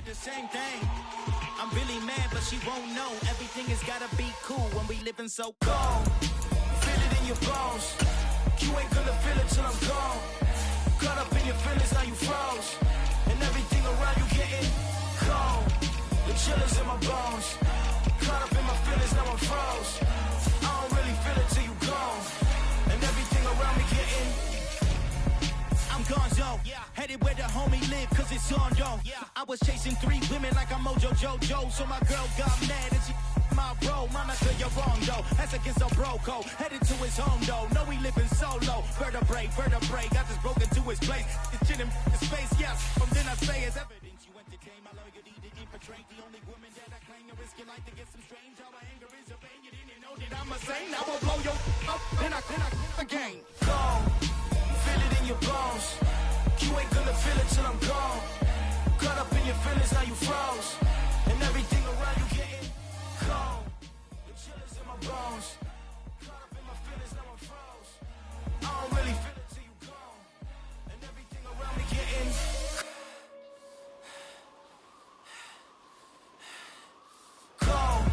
did the same thing. I'm really mad, but she won't know. Everything has gotta be cool when we living so cold. Feel it in your bones. You ain't gonna feel it till I'm gone. Caught up in your feelings, now you froze. And everything around you getting cold. The chillers in my bones. Caught up in my feelings, now I'm froze. I don't really feel it till you gone. And everything around me getting I'm gonzo, headed where the homie live, cause it's on though. I was chasing 3 women like I'm Mojo Jojo, so my girl got mad and she my bro. Monica, you're wrong though, that's against a bro code. Headed to his home though, no we living solo. Vertebrae, got this broken to his place. It's shit in his face, yes, from then I say it's evidence. You entertain my loyalty to infiltrate. The only woman that I claim to risk your life to get some strange. All my anger is a pain, you didn't know that I'm a saint. I will blow your up, then I again. Go. Feel it in your bones. You ain't gonna feel it till I'm gone. Caught up in your feelings, now you froze. And everything around you getting cold. The chillers in my bones. Caught up in my feelings, now I'm froze. I don't really feel it till you gone. And everything around me getting cold.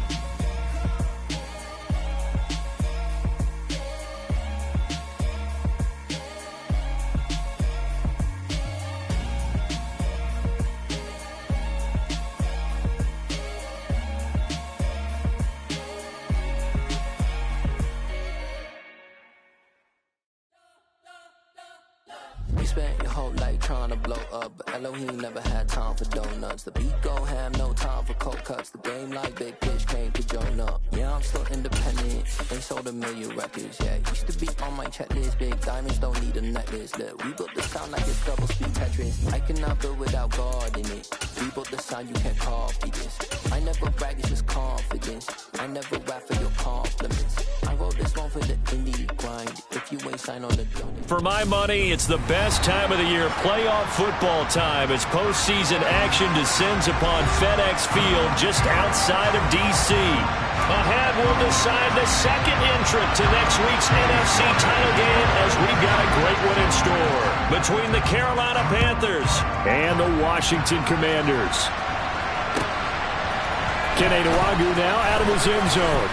Spent your whole life trying to blow up, but Elohim never had time for donuts. The beat go ham, no time for cold cuts. The game like Big Pitch came to join up. Yeah, I'm still independent, ain't sold a million records. Yeah, used to be on my checklist. Big diamonds don't need a necklace. Look, we built the sound like it's double speed Tetris. I cannot build without God in it. We built the sound, you can't copy this. I never brag, it's just confidence. I never rap for your compliments. I wrote this one for the indie grind. If you ain't signed on the donut. For my money, it's the best time of the year, playoff football time, as postseason action descends upon FedEx Field just outside of D.C. Ahead, we'll decide the second entrant to next week's NFC title game, as we've got a great one in store between the Carolina Panthers and the Washington Commanders. Kenny Nwagu now out of his end zone.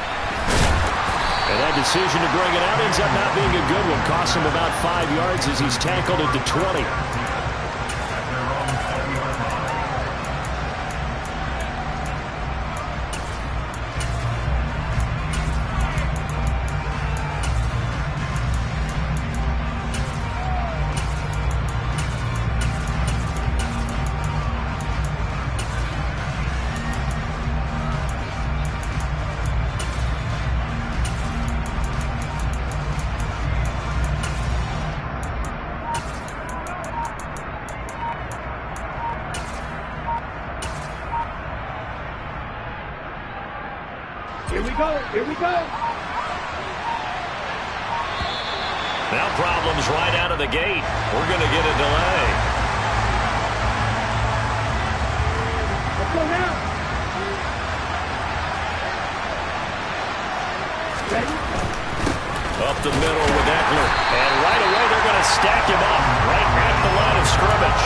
And that decision to bring it out ends up not being a good one. Costs him about 5 yards as he's tackled at the 20. Here we go. Now problems right out of the gate. We're going to get a delay. Let's go now. Ready? Up the middle with Eckler. And right away they're going to stack him up right at the line of scrimmage.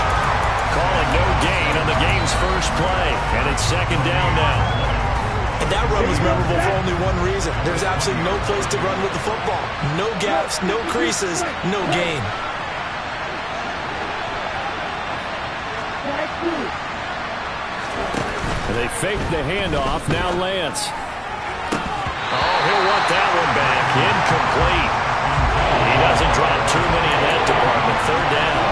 Calling no gain on the game's first play. And it's second down now. And that run was memorable for only one reason. There's absolutely no place to run with the football. No gaps, no creases, no gain. And they fake the handoff. Now Lance. Oh, he'll want that one back. Incomplete. He doesn't drop too many in that department. Third down.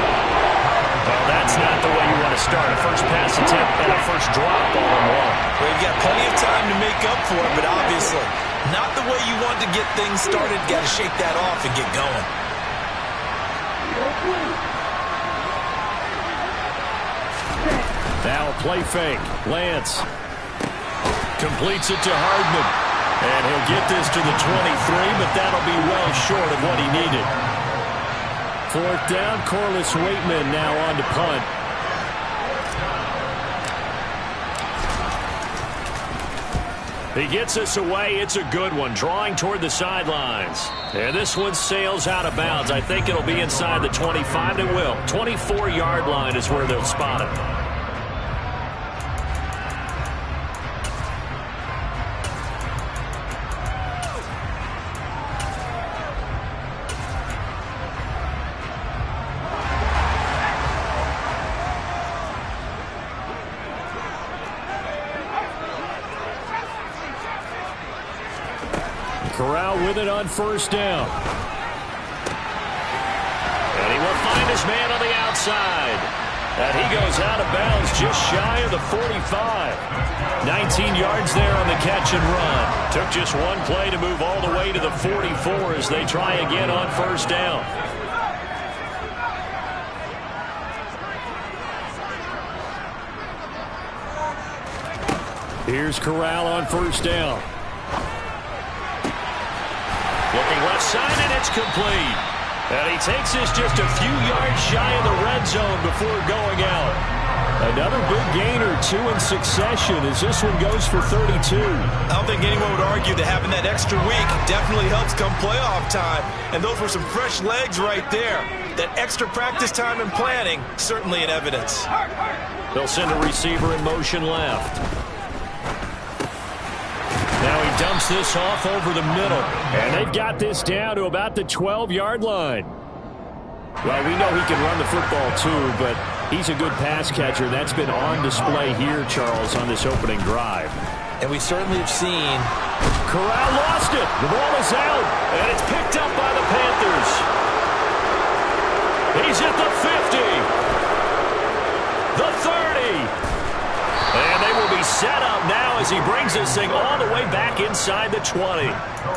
Well, that's not the way you want to start. A first pass attempt and a first drop all in one. Well, you've got plenty of time to make up for it, but obviously not the way you want to get things started. Got to shake that off and get going. Now a play fake. Lance completes it to Hardman. And he'll get this to the 23, but that'll be well short of what he needed. Fourth down, Corliss Waitman now on to punt. He gets us away. It's a good one, drawing toward the sidelines. And this one sails out of bounds. I think it'll be inside the 25. It will. 24-yard line is where they'll spot it. Corral with it on first down. And he will find his man on the outside. And he goes out of bounds just shy of the 45. 19 yards there on the catch and run. Took just one play to move all the way to the 44 as they try again on first down. Here's Corral on first down. Looking left side, and it's complete. And he takes this just a few yards shy of the red zone before going out. Another big gain or two in succession as this one goes for 32. I don't think anyone would argue that having that extra week definitely helps come playoff time. And those were some fresh legs right there. That extra practice time and planning, certainly in evidence. They'll send a receiver in motion left. Now he dumps this off over the middle. And they've got this down to about the 12-yard line. Well, we know he can run the football too, but he's a good pass catcher. That's been on display here, Charles, on this opening drive. And we certainly have seen... Corral lost it. The ball is out, and it's picked up by the Panthers. He's at the 50. The 30. And they will be set up now as he brings this thing all the way back inside the 20.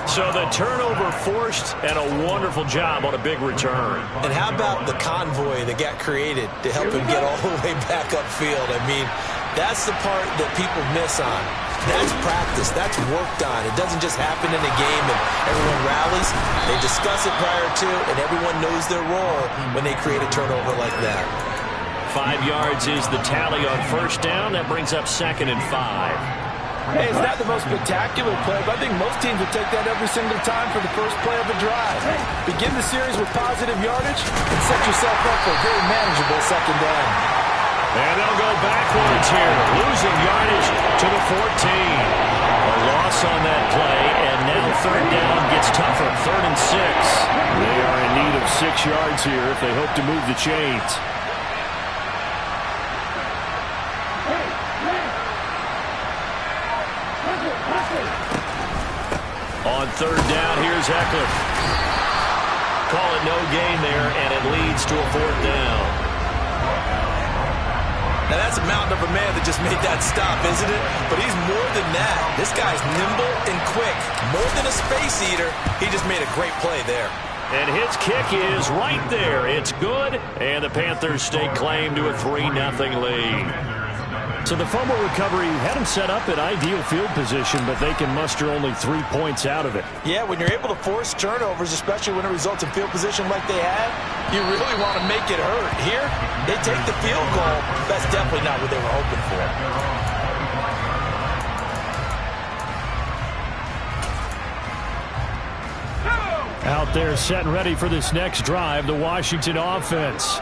So the turnover forced and a wonderful job on a big return. And how about the convoy that got created to help him get all the way back upfield? I mean, that's the part that people miss on. That's practice. That's worked on. It doesn't just happen in a game and everyone rallies. They discuss it prior to, and everyone knows their role when they create a turnover like that. 5 yards is the tally on first down. That brings up 2nd and 5. Hey, it's not the most spectacular play, but I think most teams would take that every single time for the first play of a drive. Begin the series with positive yardage and set yourself up for a very manageable second down. And they'll go backwards here, losing yardage to the 14. A loss on that play, and now third down gets tougher, 3rd and 6. They are in need of 6 yards here if they hope to move the chains. On third down, here's Eckler. Call it no gain there, and it leads to a 4th down. Now, that's a mountain of a man that just made that stop, isn't it? But he's more than that. This guy's nimble and quick. More than a space eater, he just made a great play there. And his kick is right there. It's good, and the Panthers stake claim to a 3-0 lead. So the fumble recovery had him set up in ideal field position, but they can muster only 3 points out of it. Yeah, when you're able to force turnovers, especially when it results in field position like they had, you really want to make it hurt. Here, they take the field goal. That's definitely not what they were hoping for. Out there set and ready for this next drive, the Washington offense.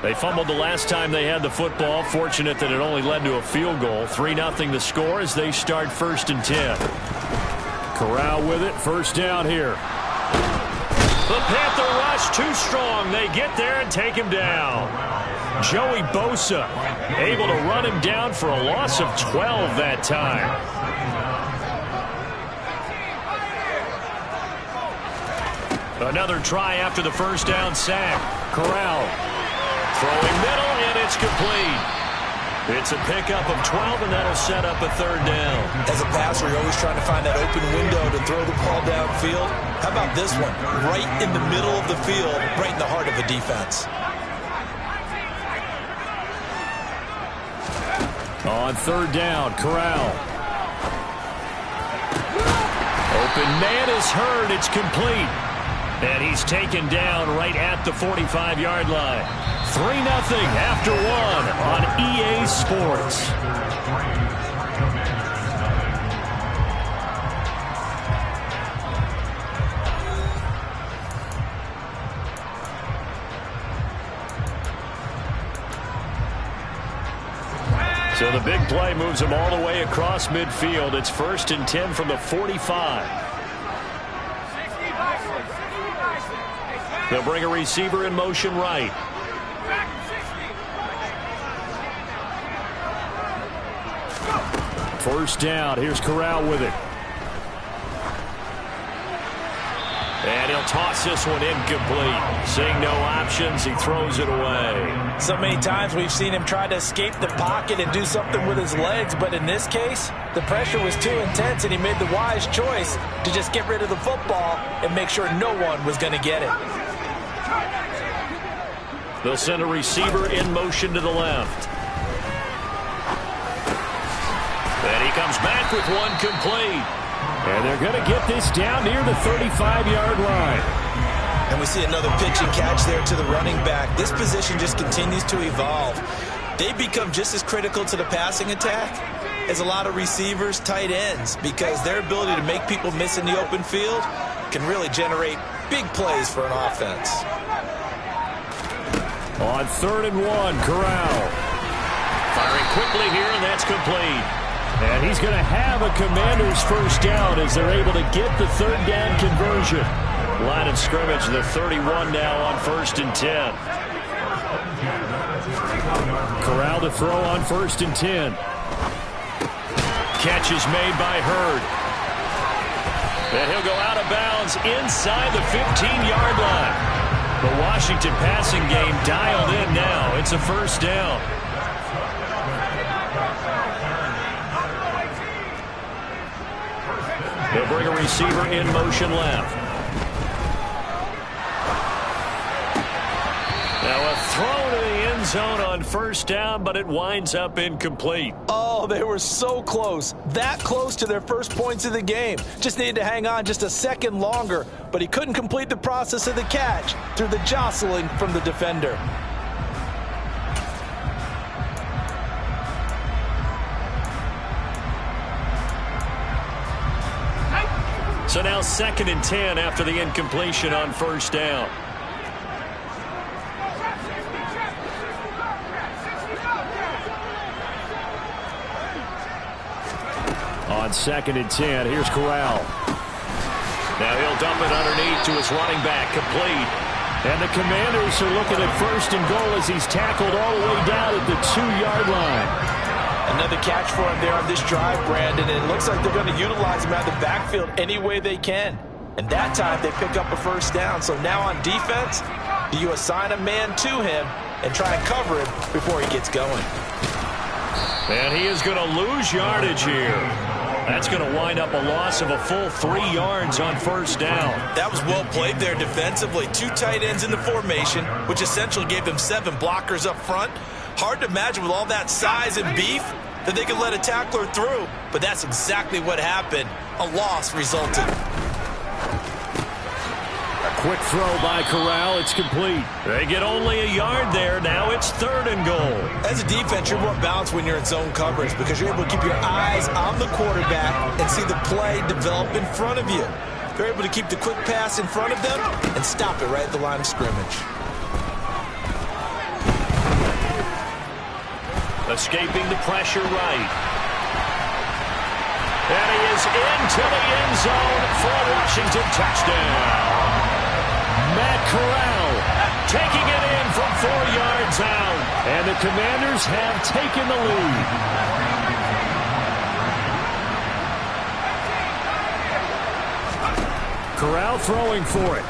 They fumbled the last time they had the football. Fortunate that it only led to a field goal. 3-0 the score as they start 1st and 10. Corral with it. First down here. The Panther rush too strong. They get there and take him down. Joey Bosa able to run him down for a loss of 12 that time. Another try after the first down sack. Corral throwing middle, and it's complete. It's a pickup of 12, and that'll set up a 3rd down. As a passer, you're always trying to find that open window to throw the ball downfield. How about this one? Right in the middle of the field, right in the heart of a defense. On 3rd down, Corral. Open man is heard. It's complete. And he's taken down right at the 45-yard line. 3-0 after 1 on EA Sports. So the big play moves him all the way across midfield. It's 1st and 10 from the 45. They'll bring a receiver in motion right. First down. Here's Corral with it. And he'll toss this one incomplete. Seeing no options, he throws it away. So many times we've seen him try to escape the pocket and do something with his legs, but in this case, the pressure was too intense and he made the wise choice to just get rid of the football and make sure no one was going to get it. They'll send a receiver in motion to the left. And he comes back with one complete. And they're going to get this down near the 35-yard line. And we see another pitch and catch there to the running back. This position just continues to evolve. They become just as critical to the passing attack as a lot of receivers, tight ends, because their ability to make people miss in the open field can really generate big plays for an offense. On 3rd and 1, Corral. Firing quickly here, and that's complete. And he's going to have a Commanders first down as they're able to get the 3rd down conversion. Line of scrimmage, the 31 now on 1st and 10. Corral to throw on 1st and 10. Catch is made by Hurd. And he'll go out of bounds inside the 15-yard line. The Washington passing game dialed in now. It's a first down. They'll bring a receiver in motion left. Now a throw to the end zone on 1st down, but it winds up incomplete. Oh, they were so close. That close to their first points of the game. Just needed to hang on just a second longer, but he couldn't complete the process of the catch through the jostling from the defender. So now 2nd and 10 after the incompletion on 1st down. On 2nd and 10, here's Corral. Now he'll dump it underneath to his running back, complete. And the Commanders are looking at 1st and goal as he's tackled all the way down at the 2-yard line. Another catch for him there on this drive, Brandon. And it looks like they're going to utilize him out of the backfield any way they can. And that time they pick up a first down. So now on defense, do you assign a man to him and try and cover him before he gets going? And he is going to lose yardage here. That's going to wind up a loss of a full 3 yards on 1st down. That was well played there defensively. 2 tight ends in the formation, which essentially gave them 7 blockers up front. Hard to imagine with all that size and beef that they could let a tackler through, but that's exactly what happened. A loss resulted. A quick throw by Corral. It's complete. They get only a yard there. Now it's 3rd and goal. As a defense, you're more balanced when you're in zone coverage because you're able to keep your eyes on the quarterback and see the play develop in front of you. They're able to keep the quick pass in front of them and stop it right at the line of scrimmage. Escaping the pressure right. And he is into the end zone for a Washington touchdown. Matt Corral taking it in from 4 yards out. And the Commanders have taken the lead. Corral throwing for it.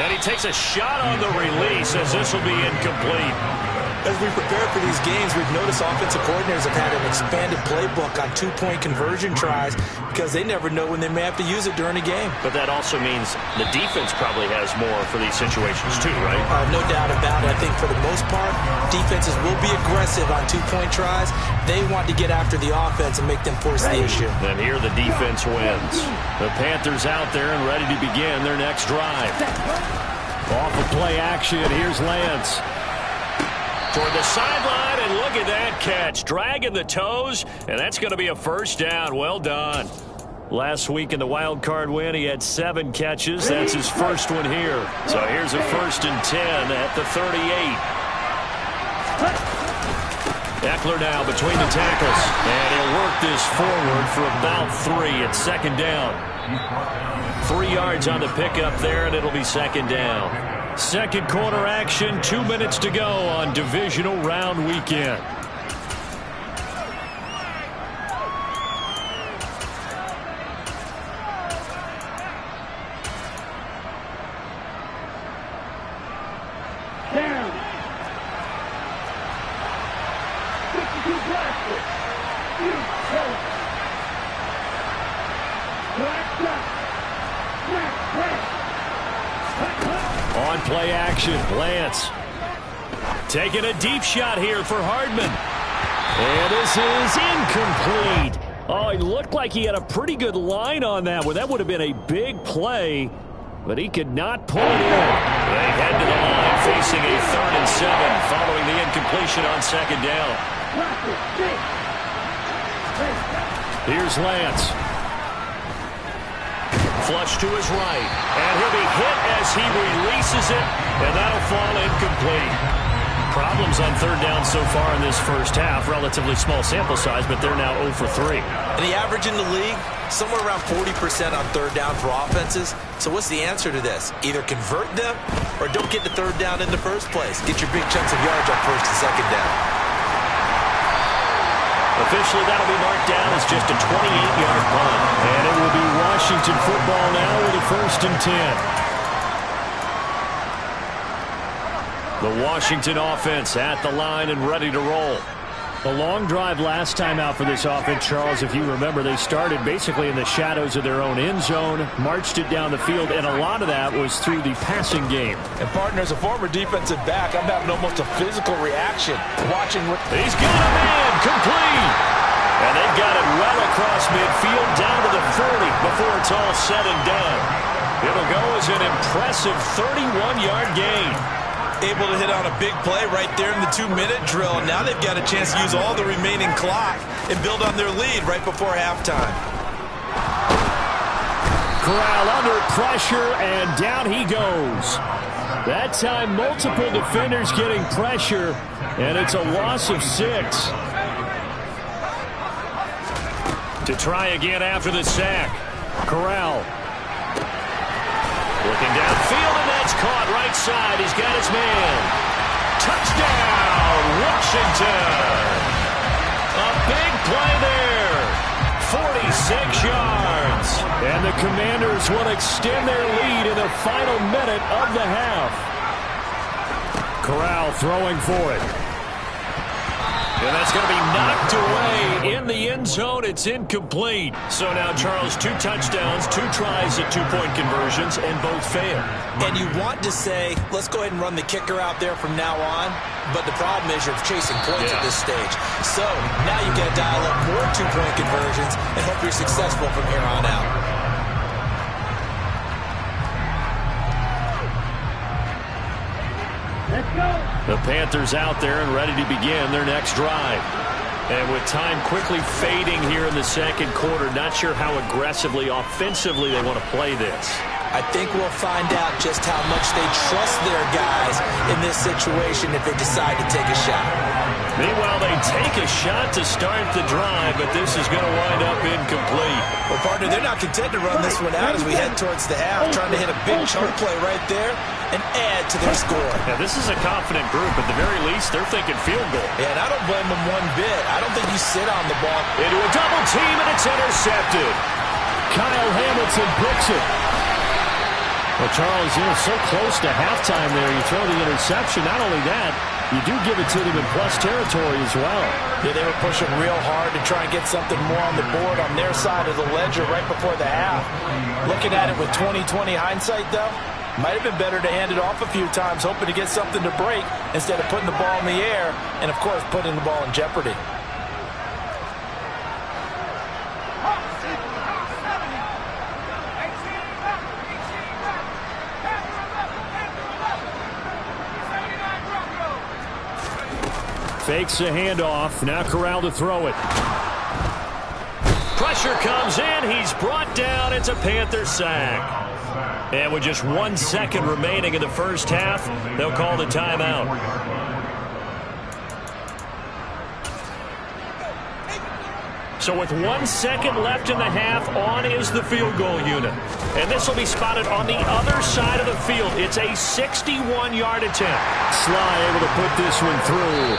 And he takes a shot on the release as this will be incomplete. As we prepare for these games, we've noticed offensive coordinators have had an expanded playbook on 2-point conversion tries because they never know when they may have to use it during a game. But that also means the defense probably has more for these situations too, right? No doubt about it. I think for the most part, defenses will be aggressive on 2-point tries. They want to get after the offense and make them force the issue. Then here the defense wins. The Panthers out there and ready to begin their next drive. Off of play action, here's Lance. Toward the sideline, and look at that catch. Dragging the toes, and that's going to be a first down. Well done. Last week in the wild card win, he had 7 catches. That's his first one here. So here's a 1st and 10 at the 38. Eckler now between the tackles. And he'll work this forward for about 3 at 2nd down. 3 yards on the pickup there, and it'll be 2nd down. Second quarter action, 2 minutes to go on divisional round weekend. play action. Lance taking a deep shot here for Hardman. And this is incomplete. Oh, it looked like he had a pretty good line on that one. That would have been a big play, but he could not pull it in. They head to the line facing a 3rd and 7 following the incompletion on 2nd down. Here's Lance. Flush to his right. And he'll be hit as he releases it, and that'll fall incomplete. Problems on 3rd down so far in this first half. Relatively small sample size, but they're now 0 for 3. And the average in the league, somewhere around 40% on 3rd down for offenses. So what's the answer to this? Either convert them or don't get to 3rd down in the first place. Get your big chunks of yards on 1st and 2nd down. Officially, that'll be marked down as just a 28-yard punt. And it will be Washington football now with a 1st and 10. The Washington offense at the line and ready to roll. The long drive last time out for this offense, Charles, if you remember, they started basically in the shadows of their own end zone, marched it down the field, and a lot of that was through the passing game. And, partner, as a former defensive back, I'm having almost a physical reaction watching what... He's got a man, complete! And they've got it well across midfield, down to the 40 before it's all said and done. It'll go as an impressive 31-yard gain. Able to hit on a big play right there in the 2-minute drill. And now they've got a chance to use all the remaining clock and build on their lead right before halftime. Corral under pressure, and down he goes. That time, multiple defenders getting pressure, and it's a loss of 6. To try again after the sack. Corral. Looking downfield, and that's caught right side. He's got his man. Touchdown, Washington. A big play there. 46 yards. And the Commanders will extend their lead in the final minute of the half. Corral throwing for it. And that's going to be knocked away in the end zone. It's incomplete. So now, Charles, 2 touchdowns, 2 tries at 2-point conversions, and both fail. And you want to say, let's go ahead and run the kicker out there from now on. But the problem is you're chasing points at this stage. So now you've got to dial up more 2-point conversions and hope you're successful from here on out. Let's go. The Panthers out there and ready to begin their next drive. And with time quickly fading here in the second quarter, not sure how aggressively, offensively they want to play this. I think we'll find out just how much they trust their guys in this situation if they decide to take a shot. Meanwhile, they take a shot to start the drive, but this is going to wind up incomplete. Well, partner, they're not content to run this one out as we head towards the half, trying to hit a big chunk play right there and add to their score. Yeah, this is a confident group. At the very least, they're thinking field goal. Yeah, and I don't blame them one bit. I don't think you sit on the ball. Into a double team, and it's intercepted. Kyle Hamilton picks it. Well, Charles, so close to halftime there. You throw the interception. Not only that, you do give it to them in plus territory as well. Yeah, they were pushing real hard to try and get something more on the board on their side of the ledger right before the half. Looking at it with 20/20 hindsight, though, might have been better to hand it off a few times, hoping to get something to break instead of putting the ball in the air and, of course, putting the ball in jeopardy. Fakes a handoff. Now Corral to throw it. Pressure comes in. He's brought down. It's a Panther sack. And with just 1 second remaining in the first half, they'll call the timeout. So with 1 second left in the half, on is the field goal unit. And this will be spotted on the other side of the field. It's a 61-yard attempt. Sly able to put this one through.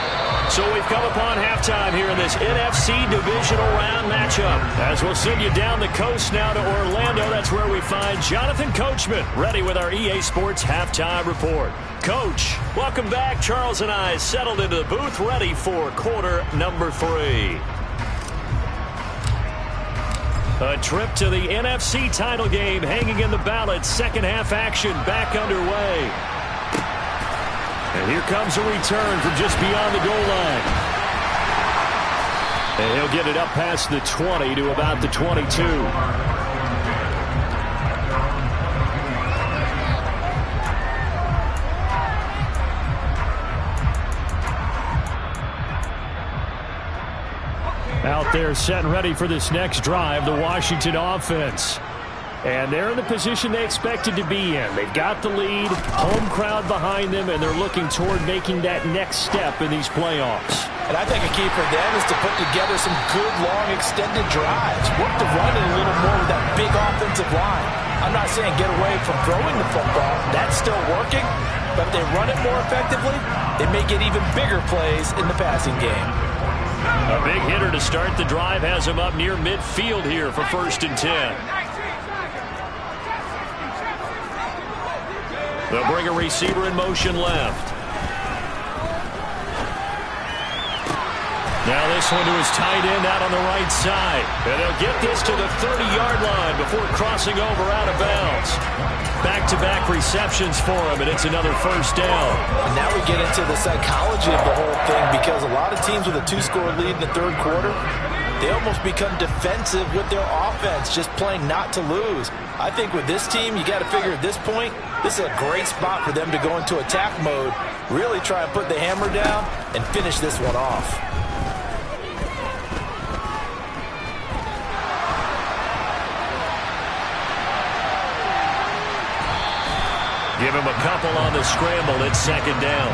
So we've come upon halftime here in this NFC Divisional Round matchup. As we'll send you down the coast now to Orlando, that's where we find Jonathan Coachman, ready with our EA Sports Halftime Report. Coach, welcome back. Charles and I settled into the booth, ready for quarter number 3. A trip to the NFC title game hanging in the balance. Second half action back underway. And here comes a return from just beyond the goal line. And he'll get it up past the 20 to about the 22. Out there set and ready for this next drive, the Washington offense. And they're in the position they expected to be in. They've got the lead, home crowd behind them, and they're looking toward making that next step in these playoffs. And I think a key for them is to put together some good, long, extended drives. Work the run in a little more with that big offensive line. I'm not saying get away from throwing the football. That's still working. But if they run it more effectively, they may get even bigger plays in the passing game. A big hitter to start the drive has him up near midfield here for 1st and 10. They'll bring a receiver in motion left. Now this one to his tight end out on the right side. And they'll get this to the 30-yard line before crossing over out of bounds. Back-to-back receptions for him, and it's another 1st down. And now we get into the psychology of the whole thing, because a lot of teams with a 2-score lead in the 3rd quarter, they almost become defensive with their offense, just playing not to lose. I think with this team, you got to figure at this point, this is a great spot for them to go into attack mode, really try and put the hammer down and finish this one off. Give him a couple on the scramble. It's 2nd down.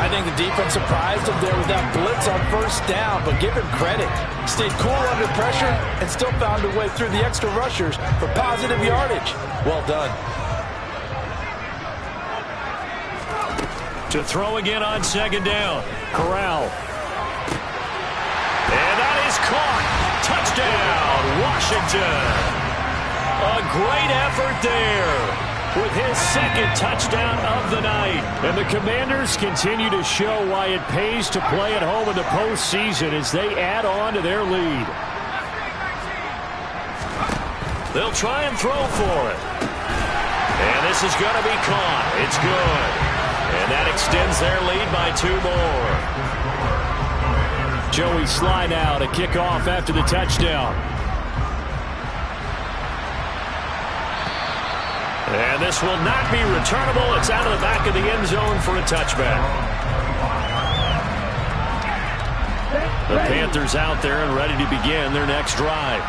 I think the defense surprised him there with that blitz on 1st down, but give him credit. Stayed cool under pressure and still found a way through the extra rushers for positive yardage. Well done. To throw again on 2nd down. Corral. And that is caught. Touchdown, Washington. A great effort there with his 2nd touchdown of the night. And the Commanders continue to show why it pays to play at home in the postseason as they add on to their lead. They'll try and throw for it. And this is going to be caught. It's good. And that extends their lead by 2 more. Joey Sly now to kick off after the touchdown. And this will not be returnable. It's out of the back of the end zone for a touchback. The Panthers out there and ready to begin their next drive.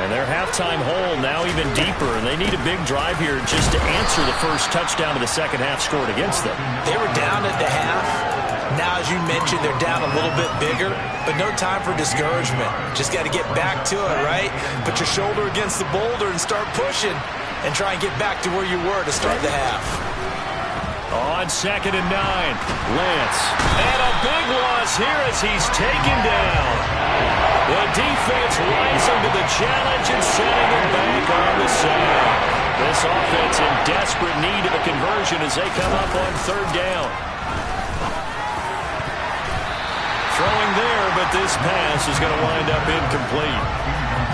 And their halftime hole now even deeper, and they need a big drive here just to answer the first touchdown of the 2nd half scored against them. They were down at the half. Now, as you mentioned, they're down a little bit bigger, but no time for discouragement. Just got to get back to it, right? Put your shoulder against the boulder and start pushing and try and get back to where you were to start the half. On 2nd and 9, Lance. And a big loss here as he's taken down. The defense rising to the challenge and setting it back on the side. This offense in desperate need of a conversion as they come up on 3rd down. Throwing there, but this pass is going to wind up incomplete.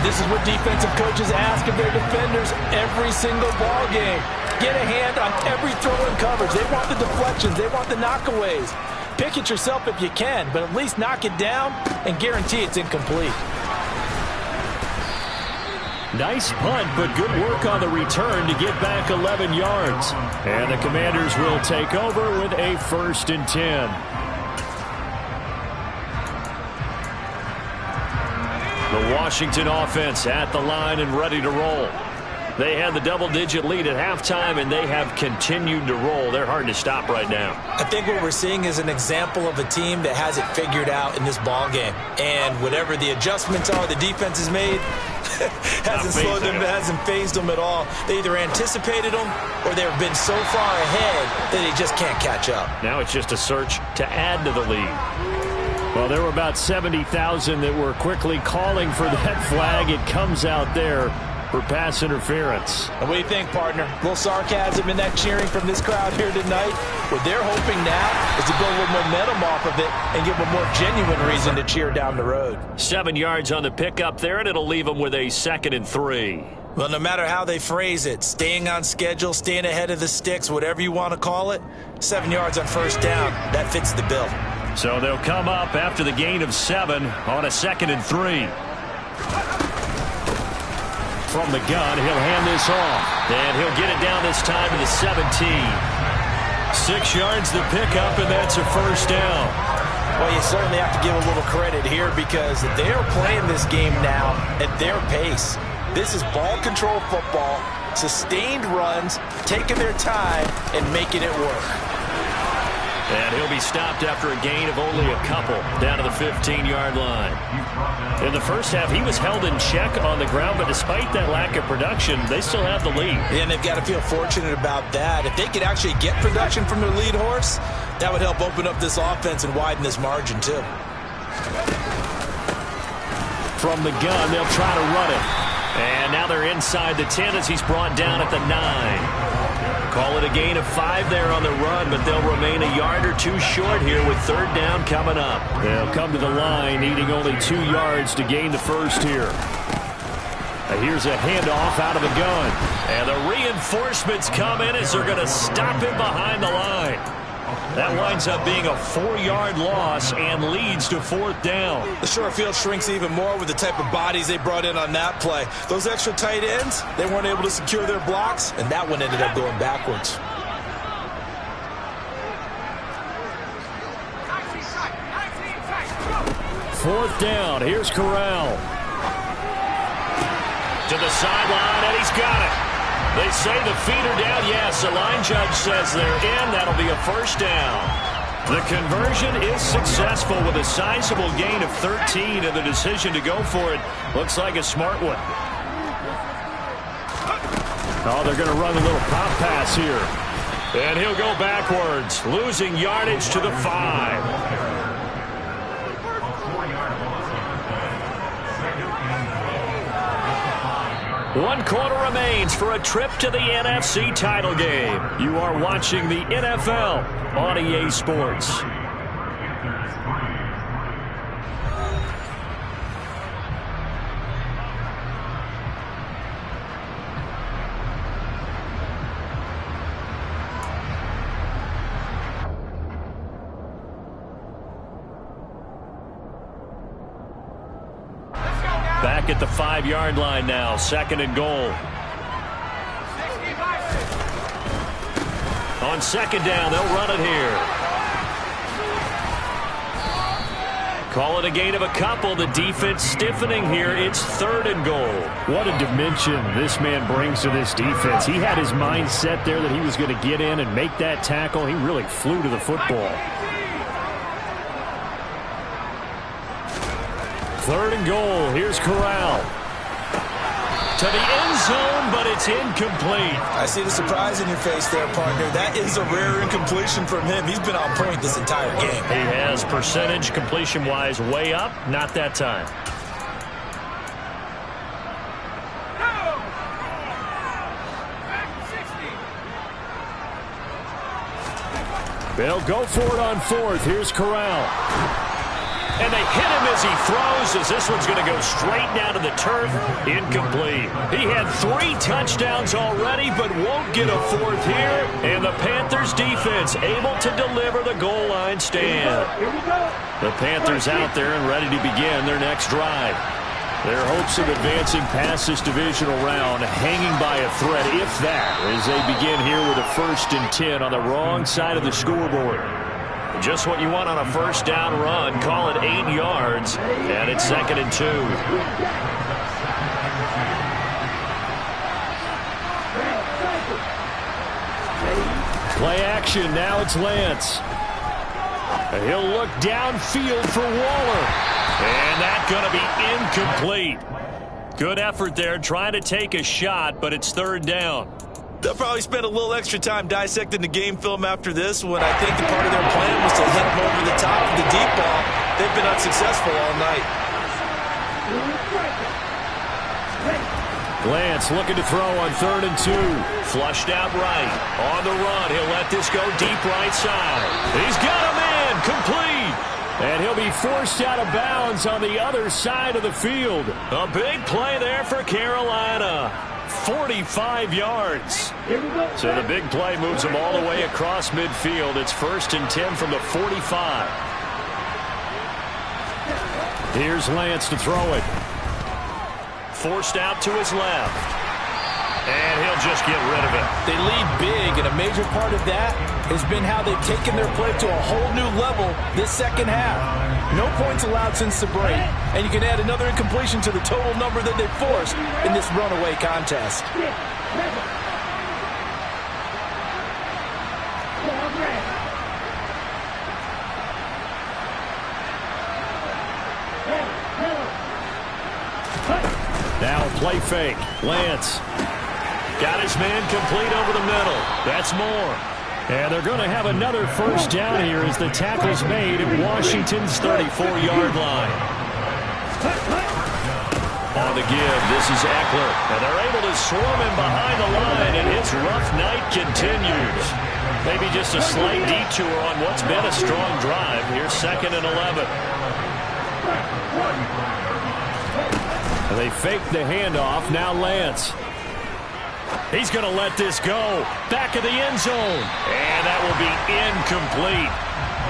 This is what defensive coaches ask of their defenders every single ball game. Get a hand on every throw and coverage. They want the deflections. They want the knockaways. Pick it yourself if you can, but at least knock it down and guarantee it's incomplete. Nice punt, but good work on the return to get back 11 yards. And the Commanders will take over with a 1st and 10. The Washington offense at the line and ready to roll. They had the double-digit lead at halftime, and they have continued to roll. They're hard to stop right now. I think what we're seeing is an example of a team that has it figured out in this ball game. And whatever the adjustments are the defense has made, hasn't slowed them, hasn't phased them at all. They either anticipated them or they've been so far ahead that they just can't catch up. Now it's just a search to add to the lead. Well, there were about 70,000 that were quickly calling for that flag. It comes out there for pass interference. And what do you think, partner? A little sarcasm in that cheering from this crowd here tonight. What they're hoping now is to build a little momentum off of it and give them a more genuine reason to cheer down the road. 7 yards on the pickup there, and it'll leave them with a 2nd and 3. Well, no matter how they phrase it, staying on schedule, staying ahead of the sticks, whatever you want to call it, 7 yards on first down, that fits the bill. So they'll come up after the gain of 7 on a 2nd and 3. From the gun, he'll hand this off, and he'll get it down this time to the 17. 6 yards the pickup, and that's a first down. Well, you certainly have to give a little credit here because they are playing this game now at their pace. This is ball control football, sustained runs, taking their time, and making it work. And he'll be stopped after a gain of only a couple down to the 15-yard line. In the first half, he was held in check on the ground, but despite that lack of production, they still have the lead. And they've got to feel fortunate about that. If they could actually get production from their lead horse, that would help open up this offense and widen this margin, too. From the gun, they'll try to run it. And now they're inside the 10 as he's brought down at the 9. Call it a gain of 5 there on the run, but they'll remain a yard or 2 short here with 3rd down coming up. They'll come to the line needing only 2 yards to gain the first here. Here's a handoff out of the gun. And the reinforcements come in as they're going to stop him behind the line. That winds up being a 4-yard loss and leads to 4th down. The short field shrinks even more with the type of bodies they brought in on that play. Those extra tight ends, they weren't able to secure their blocks, and that one ended up going backwards. Fourth down. Here's Corral. To the sideline, and he's got it. They say the feet are down. Yes, the line judge says they're in. That'll be a first down. The conversion is successful with a sizable gain of 13, and the decision to go for it looks like a smart one. Oh, they're going to run a little pop pass here. And he'll go backwards, losing yardage to the 5. 1 quarter remains for a trip to the NFC title game. You are watching the NFL on EA Sports. Back at the 5-yard line now, 2nd and goal. On 2nd down, they'll run it here. Call it a gain of a couple. The defense stiffening here. It's 3rd and goal. What a dimension this man brings to this defense. He had his mind set there that he was going to get in and make that tackle. He really flew to the football. 3rd and goal. Here's Corral. To the end zone, but it's incomplete. I see the surprise in your face there, partner. That is a rare incompletion from him. He's been on point this entire game. He has percentage completion-wise way up. Not that time. They'll go for it on 4th. Here's Corral. And they hit him as he throws, as this one's going to go straight down to the turf. Incomplete. He had 3 touchdowns already, but won't get a 4th here. And the Panthers defense able to deliver the goal line stand. The Panthers out there and ready to begin their next drive. Their hopes of advancing past this divisional round hanging by a thread, if that, as they begin here with a 1st and 10 on the wrong side of the scoreboard. Just what you want on a first down run. Call it 8 yards, and it's 2nd and 2. Play action. Now it's Lance. He'll look downfield for Waller. And that's going to be incomplete. Good effort there trying to take a shot, but it's 3rd down. They'll probably spend a little extra time dissecting the game film after this one. I think the part of their plan was to hit him over the top of the deep ball. They've been unsuccessful all night. Lance looking to throw on 3rd and 2. Flushed out right. On the run. He'll let this go deep right side. He's got him And he'll be forced out of bounds on the other side of the field. A big play there for Carolina. 45 yards. So the big play moves them all the way across midfield. It's 1st and 10 from the 45. Here's Lance to throw it. Forced out to his left. And he'll just get rid of it. They lead big, and a major part of that has been how they've taken their play to a whole new level this second half. No points allowed since the break, and you can add another incompletion to the total number that they forced in this runaway contest. Now play fake. Lance. Got his man complete over the middle. That's more. And they're going to have another first down here as the tackle's made at Washington's 34-yard line. On the give, this is Eckler. And they're able to swarm him behind the line, and his rough night continues. Maybe just a slight detour on what's been a strong drive. Here's 2nd and 11. And they fake the handoff. Now Lance. He's going to let this go. Back of the end zone. And that will be incomplete.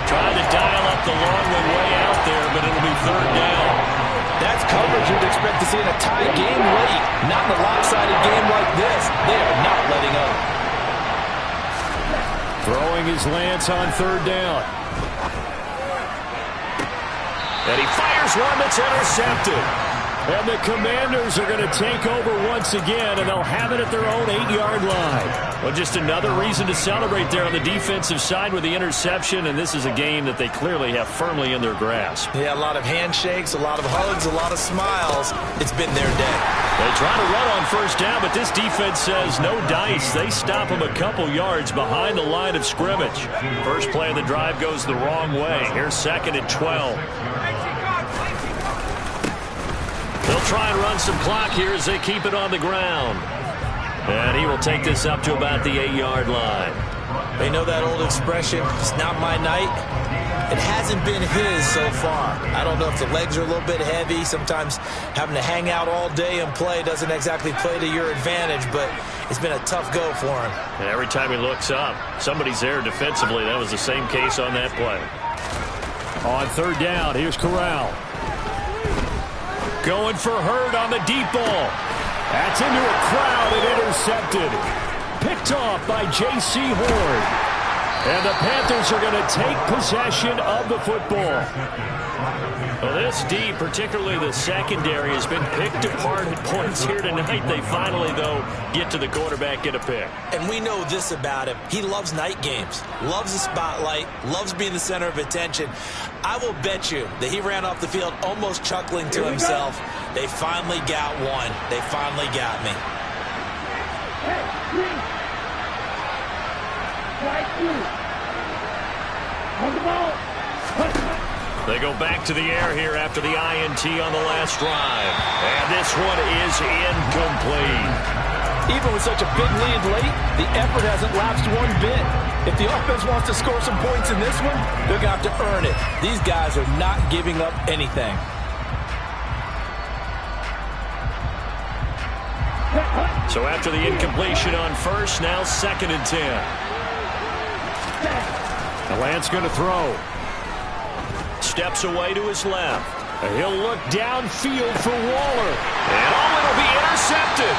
Trying to dial up the long one way out there, but it'll be 3rd down. That's coverage you'd expect to see in a tie game late. Not in a lopsided game like this. They are not letting up. Throwing his Lance on 3rd down. And he fires one that's intercepted. And the Commanders are going to take over once again, and they'll have it at their own 8-yard line. Well, just another reason to celebrate there on the defensive side with the interception, and this is a game that they clearly have firmly in their grasp. Yeah, a lot of handshakes, a lot of hugs, a lot of smiles. It's been their day. They try to run on 1st down, but this defense says no dice. They stop them a couple yards behind the line of scrimmage. First play of the drive goes the wrong way. Here's 2nd and 12. They'll try and run some clock here as they keep it on the ground. And he will take this up to about the 8-yard line. They know that old expression, it's not my night. It hasn't been his so far. I don't know if the legs are a little bit heavy. Sometimes having to hang out all day and play doesn't exactly play to your advantage, but it's been a tough go for him. And every time he looks up, somebody's there defensively. That was the same case on that play. On 3rd down, here's Corral. Going for Hurd on the deep ball. That's into a crowd and intercepted. Picked off by J.C. Horn. And the Panthers are going to take possession of the football. Well, this D, particularly the secondary, has been picked apart at points here tonight. They finally, though, get to the quarterback, get a pick. And we know this about him. He loves night games, loves the spotlight, loves being the center of attention. I will bet you that he ran off the field almost chuckling to himself. They finally got one. They finally got me. They go back to the air here after the INT on the last drive. And this one is incomplete. Even with such a big lead late, the effort hasn't lapsed one bit. If the offense wants to score some points in this one, they're going to have to earn it. These guys are not giving up anything. So after the incompletion on 1st, now 2nd and 10. The Lance going to throw. Steps away to his left. And he'll look downfield for Waller. And it'll be intercepted.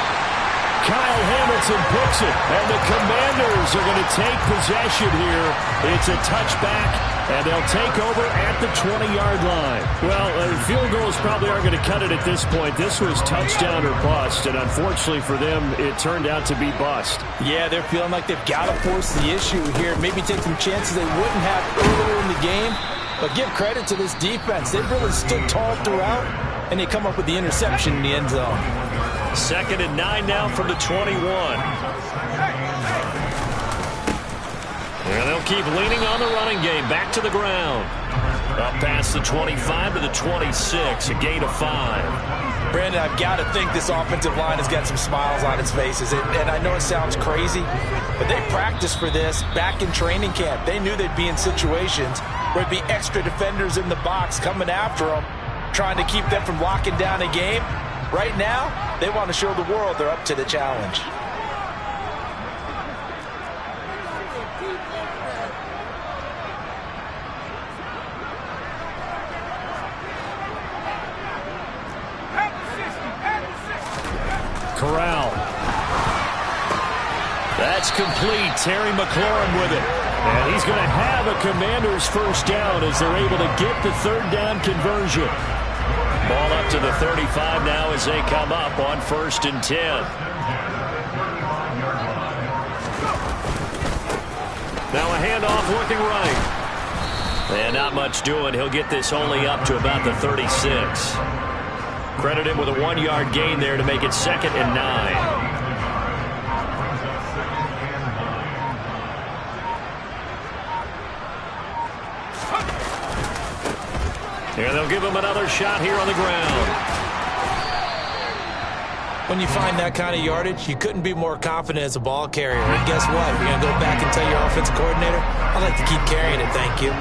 Kyle Hamilton picks it. And the Commanders are going to take possession here. It's a touchback, and they'll take over at the 20-yard line. Well, field goals probably aren't going to cut it at this point. This was touchdown or bust, and unfortunately for them, it turned out to be bust. Yeah, they're feeling like they've got to force the issue here. Maybe take some chances they wouldn't have earlier in the game. But give credit to this defense. They've really stood tall throughout, and they come up with the interception in the end zone. 2nd and 9 now from the 21. And they'll keep leaning on the running game. Back to the ground. Up past the 25 to the 26. A gain of 5. Brandon, I've got to think this offensive line has got some smiles on its faces. And I know it sounds crazy, but they practiced for this back in training camp. They knew they'd be in situations where there'd be extra defenders in the box coming after them, trying to keep them from locking down a game. Right now, they want to show the world they're up to the challenge. Corral. That's complete. Terry McLaurin with it. And he's going to have a Commanders first down as they're able to get the third down conversion. Ball up to the 35 now as they come up on 1st and 10. Now a handoff looking right. And not much doing. He'll get this only up to about the 36. Credit him with a 1-yard gain there to make it 2nd and 9. And they'll give him another shot here on the ground. When you find that kind of yardage, you couldn't be more confident as a ball carrier. And guess what? You're going to go back and tell your offensive coordinator, I'd like to keep carrying it, thank you.